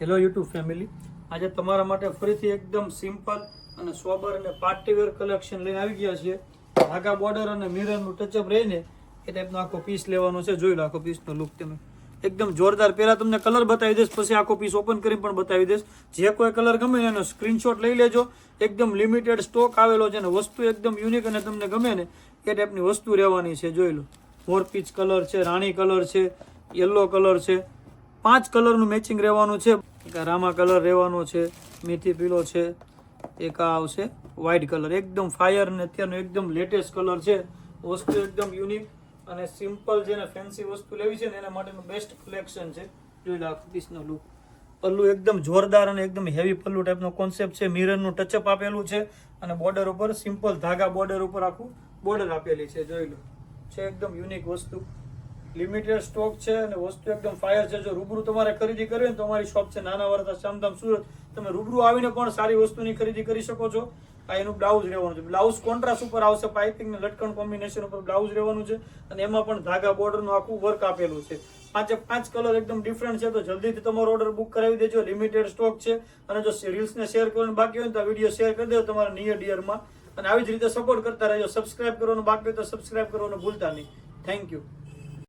Hello YouTube family, આજે તમારા માટે ફરીથી એકદમ સિમ્પલ અને સોબર અને પાર્ટીવેર કલેક્શન લઈને આવી ગયા છીએ. ધાગા બોર્ડર અને મિરરનું ટચઅપ રહીને એ ટાઈપનો આખો પીસ લેવાનો છે. જોઈ લો આખો પીસનો લુક તમે, એકદમ જોરદાર. પહેલાં તમને કલર બતાવી દઈશ, પછી આખો પીસ ઓપન કરીને પણ બતાવી દઈશ. જે કોઈ કલર ગમે એનો સ્ક્રીનશોટ લઈ લેજો. એકદમ લિમિટેડ સ્ટોક આવેલો છે ને વસ્તુ એકદમ યુનિક અને તમને ગમે ને એ ટાઈપની વસ્તુ રહેવાની છે. જોઈ લો, મોરપીચ કલર છે, રાણી કલર છે, યલો કલર છે, 5 કલરનું મેચિંગ રહેવાનું છે. એક આ રામા કલર રહેવાનો છે, મેથી પીળો છે, એક આ આવશે વ્હાઇટ કલર. એકદમ ફાયર ને અત્યારનો એકદમ લેટેસ્ટ કલર છે. વસ્તુ એકદમ યુનિક અને સિમ્પલ જેને ફેન્સી વસ્તુ લેવી છે ને એના માટેનું બેસ્ટ કલેક્શન છે. જોઈ લો આખો પીસનો લુક. પલ્લુ એકદમ જોરદાર અને એકદમ હેવી પલ્લુ ટાઈપનો કોન્સેપ્ટ છે. મિરરનું ટચઅપ આપેલું છે અને બોર્ડર ઉપર સિમ્પલ ધાગા બોર્ડર ઉપર આખું બોર્ડર આપેલી છે. જોઈ લો, છે એકદમ યુનિક વસ્તુ. લિમિટેડ સ્ટોક છે અને વસ્તુ એકદમ ફાયર છે. જો રૂબરૂ તમારે ખરીદી કરવી હોય ને તો અમારી શોપ છે નાના વારતા શામધામ સુરત. તમે રૂબરૂ આવીને પણ સારી વસ્તુની ખરીદી કરી શકો છો. આ એનું બ્લાઉઝ રહેવાનું છે. બ્લાઉઝ કોન્ટ્રાસ્ટ ઉપર આવશે, પાઇપિંગ ને લટકણ કોમ્બિનેશન ઉપર બ્લાઉઝ રહેવાનું છે અને એમાં પણ ધાગા બોર્ડરનું આખું વર્ક આપેલું છે. 5 કલર એકદમ ડિફરન્ટ છે. તો જલ્દીથી તમારો ઓર્ડર બુક કરાવી દેજો. લિમિટેડ સ્ટોક છે અને જો રીલ્સને શેર કરવાનું બાકી હોય તો આ વિડીયો શેર કરી દેજો તમારા નિયર ડિયરમાં. અને આવી જ રીતે સપોર્ટ કરતા રહેજો. સબસ્ક્રાઇબ કરવાનું બાકી હોય તો સબસ્ક્રાઇબ કરવાનું ભૂલતા નહીં. Thank you.